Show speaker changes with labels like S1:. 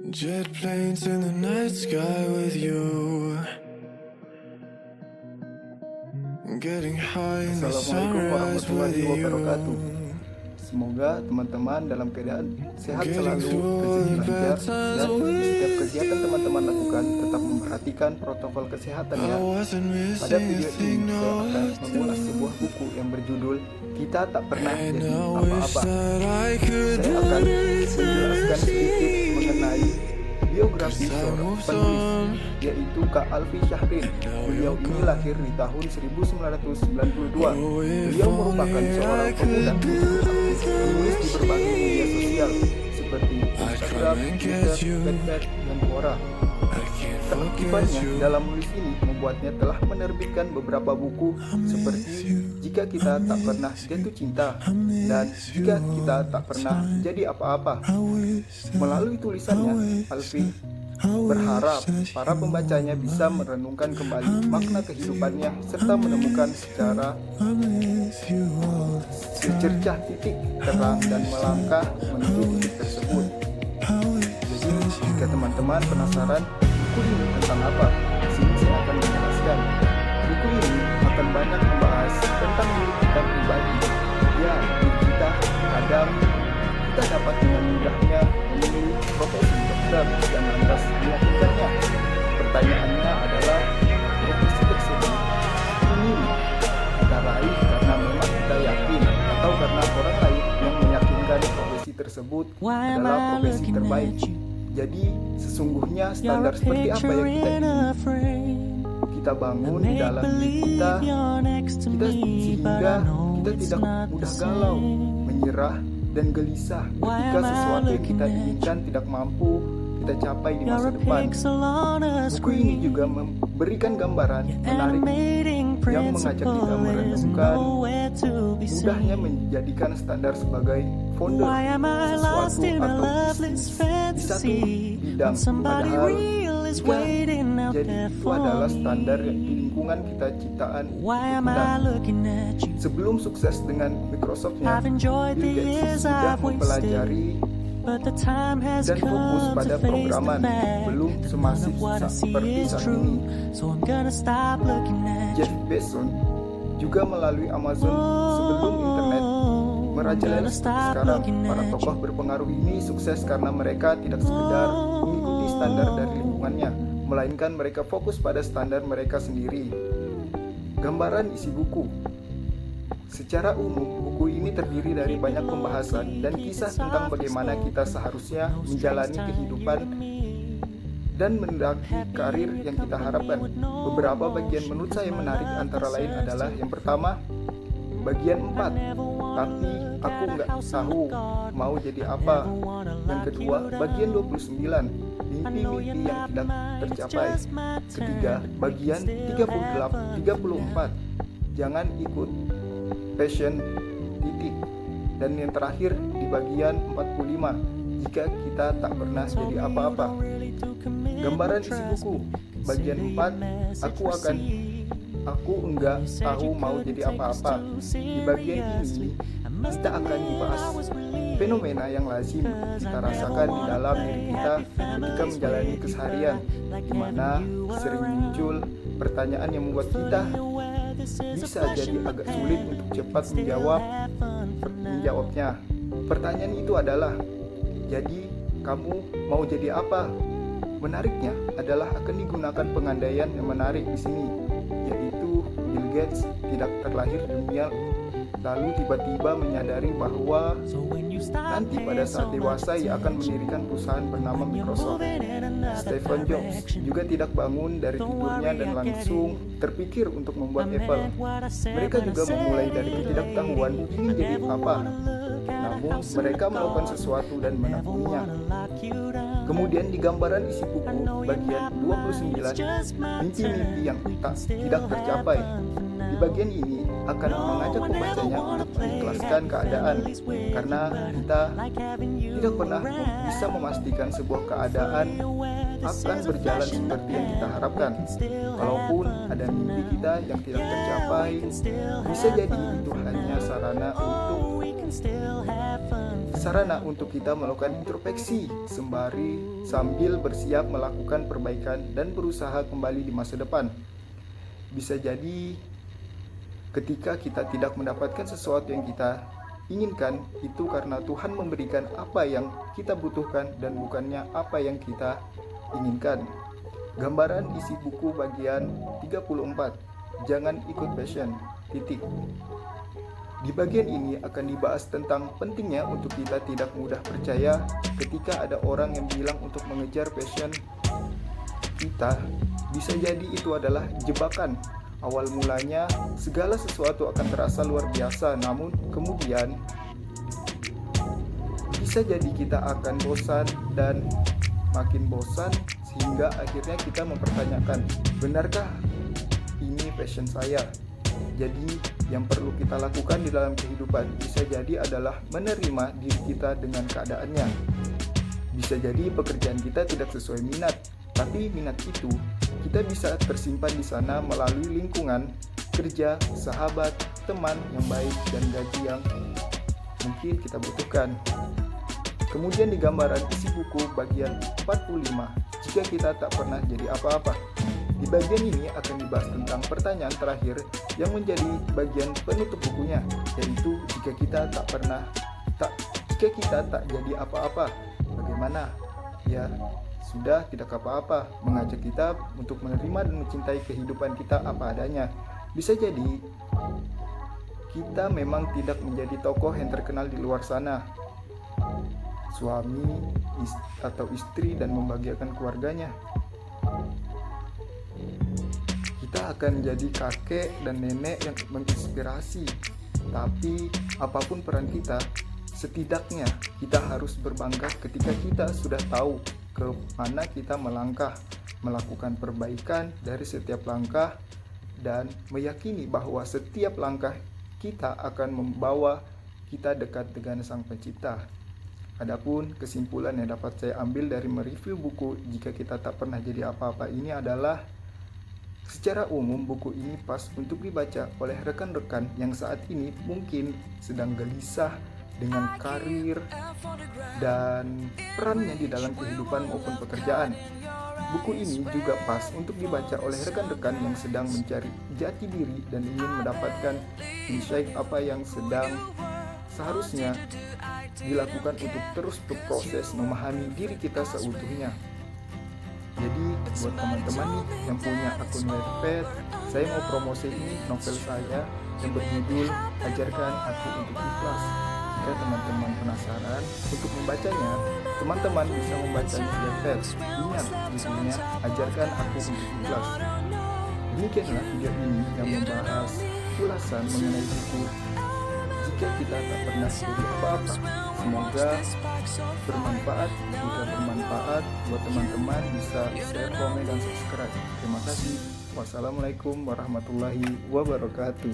S1: Jet planes in the night sky with you, getting high in the
S2: Assalamualaikum
S1: sunrise with
S2: warahmatullahi wabarakatuh.
S1: you.
S2: Semoga teman-teman dalam keadaan sehat
S1: Getting
S2: selalu,
S1: through
S2: rezeki
S1: the
S2: lancar,
S1: bad
S2: dan
S1: times
S2: di setiap
S1: with
S2: kegiatan teman-teman
S1: you.
S2: lakukan tetap memperhatikan protokol
S1: I
S2: kesehatannya.
S1: wasn't
S2: Pada
S1: missing a
S2: video
S1: thing,
S2: ini saya
S1: no,
S2: akan
S1: I
S2: mengulas sebuah
S1: do.
S2: buku yang berjudul Kita Tak Pernah
S1: And
S2: Jadi
S1: I wish
S2: Apa-apa.
S1: that I could
S2: Saya akan
S1: better
S2: menjelaskan sedikit mengenai biografi
S1: Cause I
S2: seorang
S1: moved
S2: penulis,
S1: on.
S2: yaitu Kak Alfi Syahrin. Beliau ini lahir di tahun 1992. Beliau merupakan seorang pemuda menulis di berbagai media sosial seperti Instagram, Twitter, Wattpad, dan Quora.
S1: I can't forget
S2: Keaktifannya
S1: you.
S2: dalam menulis ini membuatnya telah menerbitkan beberapa buku seperti Jika Kita Tak Pernah Jatuh Cinta dan Jika Kita Tak Pernah Jadi Apa-apa. Melalui tulisannya, Alfi berharap para pembacanya bisa merenungkan kembali makna kehidupannya serta menemukan secara secercah titik terang dan melangkah menuju titik tersebut. Jadi, jika teman-teman penasaran buku ini tentang apa, di sini saya akan menjelaskan. Buku ini akan banyak membahas tentang diri kita pribadi. Ya, diri kita kadang kita dapat dengan mudahnya memilih profesi dokter dan lantas meyakinkannya. Pertanyaannya adalah, profesi tersebut ini kita raih karena memang kita yakin atau karena orang lain yang meyakinkan profesi tersebut adalah profesi terbaik. Jadi sesungguhnya standar seperti apa yang kita bangun di dalam diri kita sehingga kita tidak mudah galau, menyerah, dan gelisah ketika sesuatu yang kita inginkan tidak mampu kita capai di masa depan. Buku ini juga memberikan gambaran menarik yang mengajak kita merenungkan mudahnya menjadikan standar sebagai founder sesuatu atau bisnis di satu bidang, padahal jika jadi itu adalah standar di lingkungan kita ciptaan kita. Sebelum sukses dengan Microsoft-nya, Bill Gates sudah mempelajari dan fokus pada programan, belum semasif seperti saat ini. Jeff Bezos juga melalui Amazon sebelum internet merajalela seperti sekarang. Para tokoh berpengaruh ini sukses karena mereka tidak sekedar mengikuti standar dari lingkungannya, melainkan mereka fokus pada standar mereka sendiri. Gambaran isi buku. Secara umum, buku ini terdiri dari banyak pembahasan dan kisah tentang bagaimana kita seharusnya menjalani kehidupan dan mendaki karir yang kita harapkan. Beberapa bagian menurut saya menarik antara lain adalah yang pertama, bagian 4, tapi aku nggak tahu mau jadi apa. Yang kedua, bagian 29, mimpi-mimpi yang tidak tercapai. Ketiga, bagian 34, jangan ikut passion titik. Dan yang terakhir di bagian 45, jika kita tak pernah jadi apa-apa. Gambaran isi buku. Bagian 4, aku enggak tahu mau jadi apa-apa. Di bagian ini kita akan dibahas fenomena yang lazim kita rasakan di dalam diri kita ketika menjalani keseharian, di mana sering muncul pertanyaan yang membuat kita bisa jadi agak sulit untuk cepat menjawabnya. Pertanyaan itu adalah, jadi kamu mau jadi apa? Menariknya adalah akan digunakan pengandaian yang menarik di sini, yaitu Bill Gates tidak terlahir di dunia lalu tiba-tiba menyadari bahwa nanti pada saat dewasa ia akan mendirikan perusahaan bernama Microsoft. Stephen Jobs juga tidak bangun dari tidurnya dan langsung terpikir untuk membuat Apple. Mereka juga memulai dari ketidaktahuan ingin jadi apa, namun mereka melakukan sesuatu dan menekuninya. Kemudian di gambaran isi buku bagian 29, mimpi-mimpi yang tidak tercapai. Di bagian ini akan mengajak pembacanya untuk mengikhlaskan keadaan, karena kita tidak pernah bisa memastikan sebuah keadaan akan berjalan seperti yang kita harapkan. Walaupun ada mimpi kita yang tidak tercapai, bisa jadi itu hanya sarana untuk sarana untuk kita melakukan introspeksi sambil bersiap melakukan perbaikan dan berusaha kembali di masa depan. Bisa jadi ketika kita tidak mendapatkan sesuatu yang kita inginkan, itu karena Tuhan memberikan apa yang kita butuhkan dan bukannya apa yang kita inginkan. Gambaran isi buku bagian 34. Jangan ikut passion. Di bagian ini akan dibahas tentang pentingnya untuk kita tidak mudah percaya ketika ada orang yang bilang untuk mengejar passion kita. Bisa jadi itu adalah jebakan. Awal mulanya segala sesuatu akan terasa luar biasa, namun kemudian bisa jadi kita akan bosan dan makin bosan sehingga akhirnya kita mempertanyakan, benarkah ini passion saya? Jadi yang perlu kita lakukan di dalam kehidupan bisa jadi adalah menerima diri kita dengan keadaannya. Bisa jadi pekerjaan kita tidak sesuai minat, tapi minat itu kita bisa tersimpan di sana melalui lingkungan kerja, sahabat, teman yang baik, dan gaji yang mungkin kita butuhkan. Kemudian di gambaran isi buku bagian 45, jika kita tak pernah jadi apa-apa. Di bagian ini akan dibahas tentang pertanyaan terakhir yang menjadi bagian penutup bukunya, yaitu jika kita tak jadi apa-apa, bagaimana? Ya, sudah tidak apa-apa, mengajak kita untuk menerima dan mencintai kehidupan kita apa adanya. Bisa jadi kita memang tidak menjadi tokoh yang terkenal di luar sana, suami atau istri dan membahagiakan keluarganya. Kita akan jadi kakek dan nenek yang menginspirasi. Tapi apapun peran kita, setidaknya kita harus berbangga ketika kita sudah tahu ke mana kita melangkah, melakukan perbaikan dari setiap langkah, dan meyakini bahwa setiap langkah kita akan membawa kita dekat dengan Sang Pencipta. Adapun kesimpulan yang dapat saya ambil dari mereview buku Jika Kita Tak Pernah Jadi Apa-Apa ini adalah, secara umum buku ini pas untuk dibaca oleh rekan-rekan yang saat ini mungkin sedang gelisah dengan karir dan perannya di dalam kehidupan maupun pekerjaan. Buku ini juga pas untuk dibaca oleh rekan-rekan yang sedang mencari jati diri dan ingin mendapatkan insight apa yang sedang seharusnya dilakukan untuk terus berproses memahami diri kita seutuhnya. Jadi buat teman-teman nih yang punya akun Wattpad, saya mau promosi ini novel saya yang berjudul Ajarkan Aku Untuk Ikhlas. Jika teman-teman penasaran untuk membacanya, teman-teman bisa membacanya di Wattpad. Ingat judulnya Ajarkan Aku Untuk Ikhlas. Demikianlah video ini yang membahas ulasan mengenai buku Jika Kita Tak Pernah Jadi Apa-Apa. Semoga bermanfaat. Jika bermanfaat buat teman-teman bisa share, komen, dan subscribe. Terima kasih. Wassalamualaikum warahmatullahi wabarakatuh.